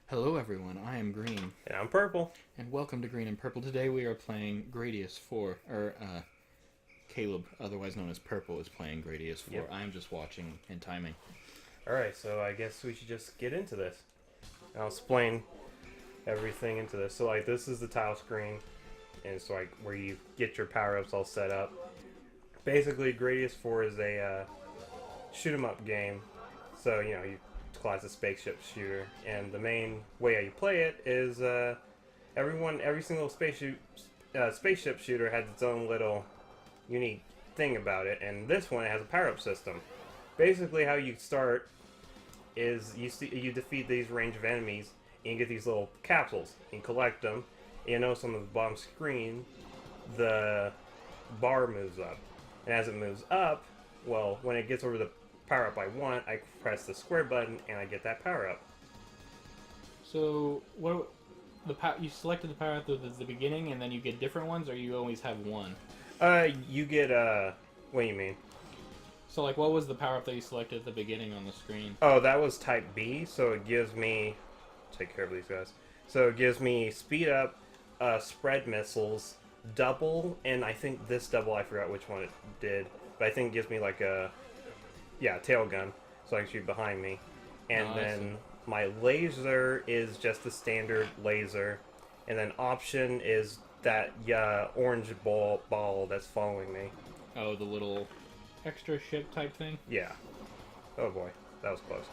Hello everyone, I am Green, And I'm purple. and welcome to Green and Purple. Today we are playing Gradius IV, Caleb, otherwise known as Purple, is playing Gradius IV. Yep. I am just watching and timing. Alright, so I guess we should just get into this. I'll explain everything into this. So, like, this is the tile screen, and it's like where you get your power-ups all set up. Basically, Gradius IV is a shoot 'em up game. So, you know, you class a spaceship shooter, and the main way you play it is every single spaceship shooter has its own little unique thing about it, and this one has a power-up system. Basically, how you start is you defeat these range of enemies, and you get these little capsules. You collect them, and you notice on the bottom screen, the bar moves up, and as it moves up, well, when it gets over the power up I want, I press the square button and I get that power up. So, you selected the power up at the beginning, and then you get different ones, or you always have one? You get what do you mean? So, like, what was the power up that you selected at the beginning on the screen? Oh, that was type B, so it gives me take care of these guys. So it gives me speed up, spread missiles, double, and I think this double I forgot which one it did, but I think it gives me like a tail gun, so I can shoot behind me. And then my laser is just the standard laser. And then option is that orange ball that's following me. Oh, the little extra ship type thing? Yeah. Oh boy, that was close.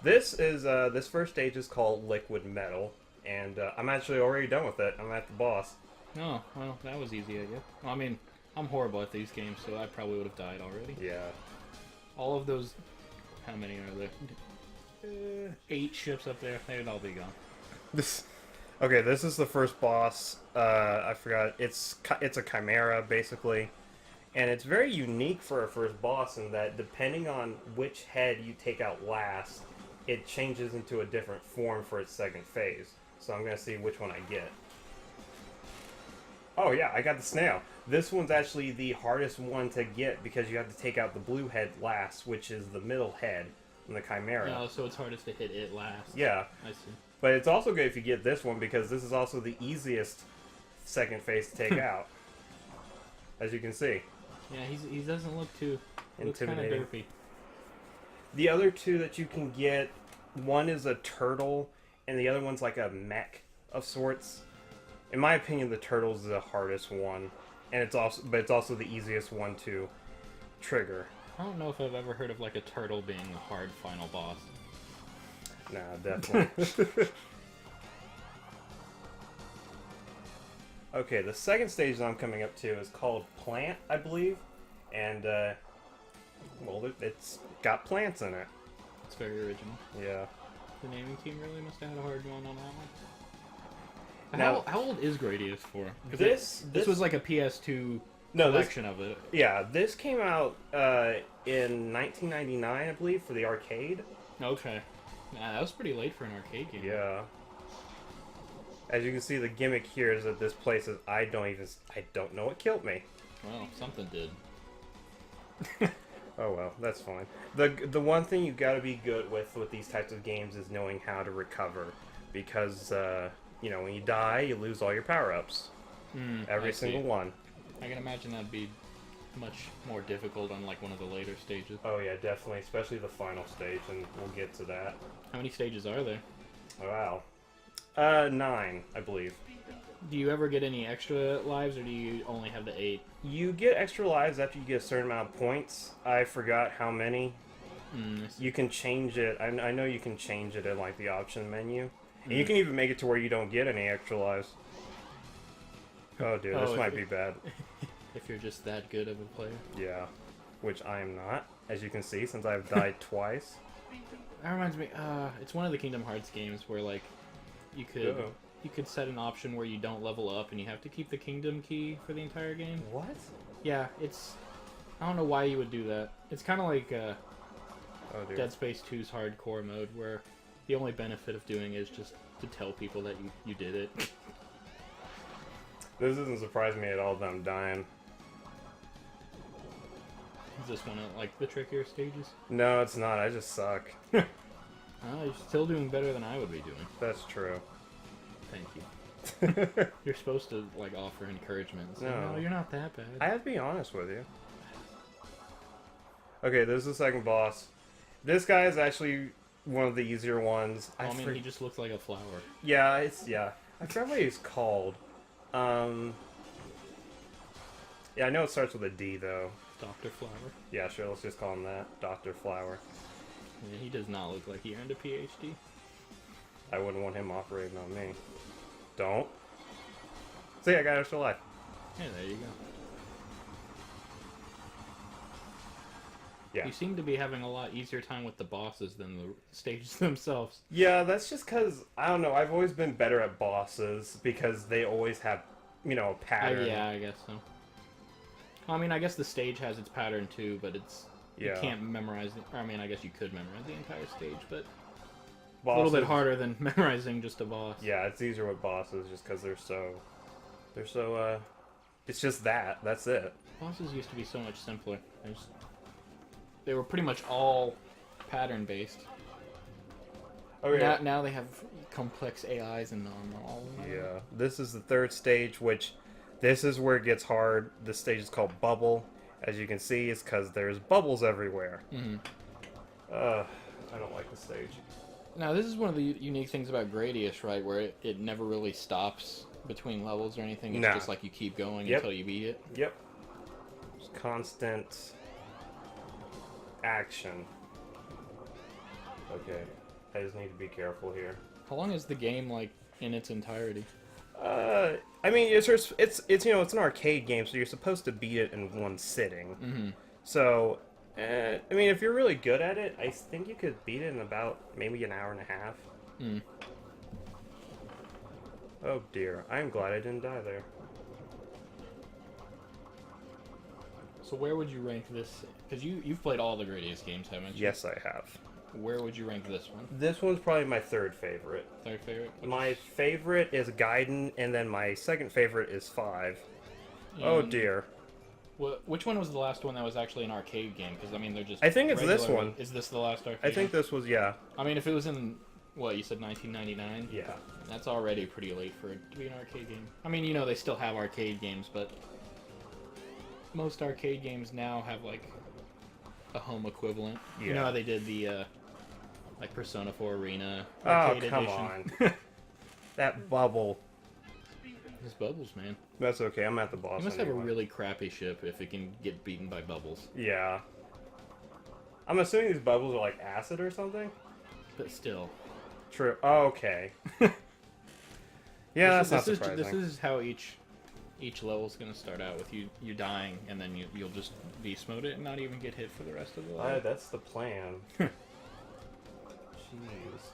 This first stage is called Liquid Metal, and I'm actually already done with it. I'm at the boss. Oh, well, that was easy, I guess. Well, I mean, I'm horrible at these games, so I probably would have died already. Yeah. All of those, how many are there? 8 ships up there. They'd all be gone. This is the first boss. I forgot. It's a chimera basically, and it's very unique for a first boss in that depending on which head you take out last, it changes into a different form for its second phase. So I'm gonna see which one I get. Oh yeah, I got the snail. This one's actually the hardest one to get because you have to take out the blue head last, which is the middle head in the chimera. Oh, so it's hardest to hit it last. Yeah. I see. But it's also good if you get this one because this is also the easiest second phase to take out. As you can see. Yeah, he doesn't look too Intimidating. Kind of derpy. The other two that you can get, one is a turtle and the other one's like a mech of sorts. In my opinion, the turtle's the hardest one, and it's also the easiest one to trigger. I don't know if I've ever heard of like a turtle being a hard final boss. Nah, definitely. Okay, the second stage that I'm coming up to is called Plant, I believe, and well, it's got plants in it. It's very original. Yeah. The naming team really must have had a hard one on that one. Now, How old is Gradius for? This was like a PS2 collection of it. Yeah, this came out in 1999, I believe, for the arcade. Okay. Nah, that was pretty late for an arcade game. Yeah. As you can see, the gimmick here is that this place is I don't know what killed me. Well, something did. Oh well, that's fine. The one thing you got to be good with these types of games is knowing how to recover, because you know, when you die, you lose all your power-ups. Every single one. I can imagine that'd be much more difficult on like one of the later stages. Oh yeah, definitely, especially the final stage, and we'll get to that. How many stages are there? Wow. 9, I believe. Do you ever get any extra lives, or do you only have the 8? You get extra lives after you get a certain amount of points. I forgot how many. You can change it. I know you can change it in like the option menu. And you can even make it to where you don't get any extra lives. Oh dude, this might be bad. If you're just that good of a player. Yeah. Which I am not, as you can see, since I've died twice. That reminds me, it's one of the Kingdom Hearts games where like you could set an option where you don't level up and you have to keep the kingdom key for the entire game. What? Yeah, I don't know why you would do that. It's kind of like Dead Space 2's hardcore mode, where the only benefit of doing it is just to tell people that you did it. This doesn't surprise me at all that I'm dying. Is this one of like the trickier stages? No, it's not. I just suck. You're still doing better than I would be doing. That's true. Thank you. You're supposed to like offer encouragement. And say, no, you're not that bad. I have to be honest with you. Okay, this is the second boss. This guy is actually one of the easier ones. I mean, he just looks like a flower. Yeah, I forgot what he's called. Yeah, I know it starts with a D though. Dr. Flower. Yeah, sure. Let's just call him that, Dr. Flower. Yeah, he does not look like he earned a PhD. I wouldn't want him operating on me. Don't. See, I got extra life. Yeah, there you go. Yeah. You seem to be having a lot easier time with the bosses than the stages themselves. Yeah, that's just because, I don't know, I've always been better at bosses because they always have, you know, a pattern. Yeah, I guess so. I mean, I guess the stage has its pattern too, but it's... Yeah. You can't memorize it. I mean, I guess you could memorize the entire stage, but... Bosses, a little bit harder than memorizing just a boss. Yeah, it's easier with bosses just because they're so... It's just that. That's it. Bosses used to be so much simpler. They were pretty much all pattern-based. Oh, yeah. Now they have complex AIs and all of them. Yeah. This is the third stage, which... This is where it gets hard. This stage is called Bubble. As you can see, it's because there's bubbles everywhere. Mm-hmm. I don't like the stage. Now, this is one of the unique things about Gradius, right? Where it never really stops between levels or anything. It's just like you keep going until you beat it. Yep. Just constant action. Okay. I just need to be careful here. How long is the game, like, in its entirety? I mean, it's you know, it's an arcade game, so you're supposed to beat it in one sitting. Mm-hmm. So, I mean, if you're really good at it, I think you could beat it in about maybe an hour and a half. Mm. Oh dear, I'm glad I didn't die there. So where would you rank this? Because you've played all the Gradius games, haven't you? Yes, I have. Where would you rank this one? This one's probably my third favorite. Third favorite? My favorite is Gaiden, and then my second favorite is 5. Oh dear. Well, which one was the last one that was actually an arcade game? Because, I mean, they're just... I think it's this one. Is this the last arcade I think game? this was, yeah. I mean, if it was in, what, you said 1999? Yeah. That's already pretty late for it to be an arcade game. I mean, you know, they still have arcade games, but... Most arcade games now have, like, a home equivalent. Yeah. You know how they did the, like, Persona 4 Arena arcade Arcade come Edition? on. That bubble. There's bubbles, man. That's okay, I'm at the boss. You must anyway. have a really crappy ship if it can get beaten by bubbles. Yeah. I'm assuming these bubbles are like acid or something? But still. True. Oh, okay. Yeah, that's not surprising. This is how each level's gonna start out, with you dying, and then you'll just beast mode it and not even get hit for the rest of the level. That's the plan. Jeez.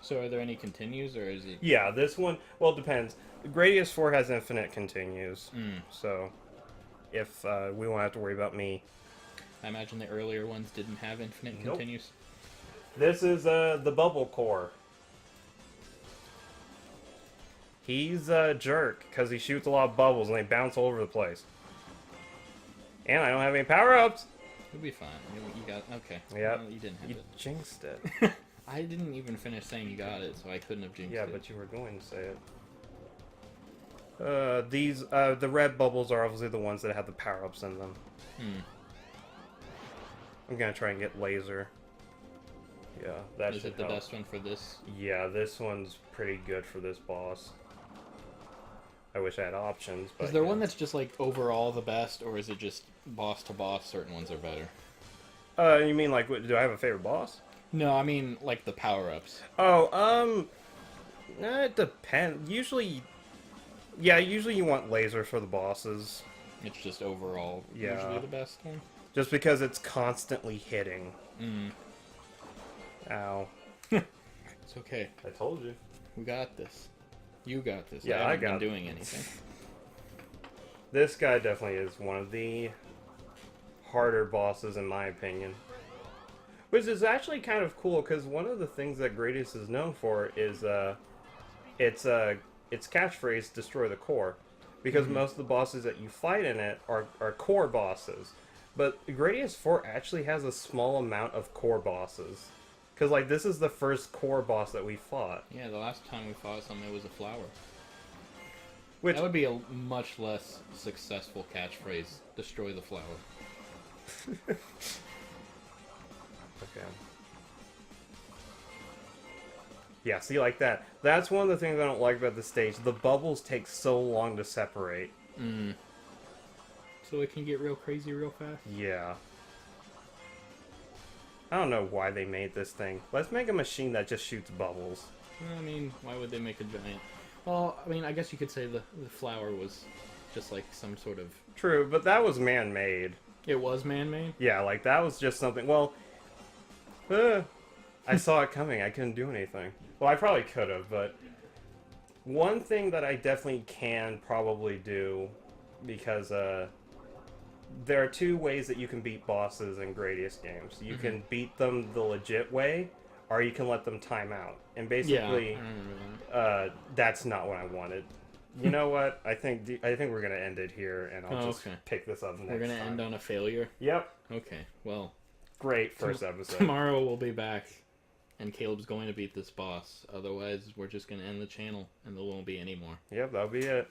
So are there any continues, or is it... Yeah, this one, well, it depends. Gradius 4 has infinite continues, so if we won't have to worry about me. I imagine the earlier ones didn't have infinite continues. This is the Bubble Core. He's a jerk, because he shoots a lot of bubbles and they bounce all over the place. And I don't have any power-ups! You'll be fine. You got... Okay. Yep. Well, you didn't have You it. jinxed it. I didn't even finish saying you got it, so I couldn't have jinxed it. Yeah, but you were going to say it. The red bubbles are obviously the ones that have the power-ups in them. I'm gonna try and get laser. Yeah, that Is should it the help. best one for this? Yeah, this one's pretty good for this boss. I wish I had options, but... Is there one that's just, like, overall the best, or is it just boss to boss, certain ones are better? You mean, like, do I have a favorite boss? No, I mean, like, the power-ups. Oh, it depends. Usually you want laser for the bosses. It's just overall usually the best one? Just because it's constantly hitting. Ow. It's okay. I told you. We got this. You got this. Yeah, I haven't I got been doing anything. This guy definitely is one of the harder bosses in my opinion. Which is actually kind of cool, because one of the things that Gradius is known for is its catchphrase, destroy the core. Because most of the bosses that you fight in it are core bosses. But Gradius 4 actually has a small amount of core bosses. Because, like, this is the first core boss that we fought. Yeah, the last time we fought something, it was a flower. Which... That would be a much less successful catchphrase. Destroy the flower. Okay. Yeah, see, like that. That's one of the things I don't like about the stage. The bubbles take so long to separate. Mm. So it can get real crazy real fast? Yeah. I don't know why they made this thing. Let's make a machine that just shoots bubbles. I mean, why would they make a giant... Well, I mean, I guess you could say the flower was just like some sort of... True, but that was man-made. It was man-made? Yeah, like that was just something... Well, I saw it coming. I couldn't do anything. Well, I probably could have, but... One thing that I definitely can probably do, because there are two ways that you can beat bosses in Gradius games. You can beat them the legit way, or you can let them time out. And basically, that's not what I wanted. You know what? I think we're gonna end it here, and I'll just pick this up next time. We're gonna end on a failure? Yep. Okay, well... Great first episode. Tomorrow we'll be back, and Caleb's going to beat this boss. Otherwise, we're just gonna end the channel, and there won't be any more. Yep, that'll be it.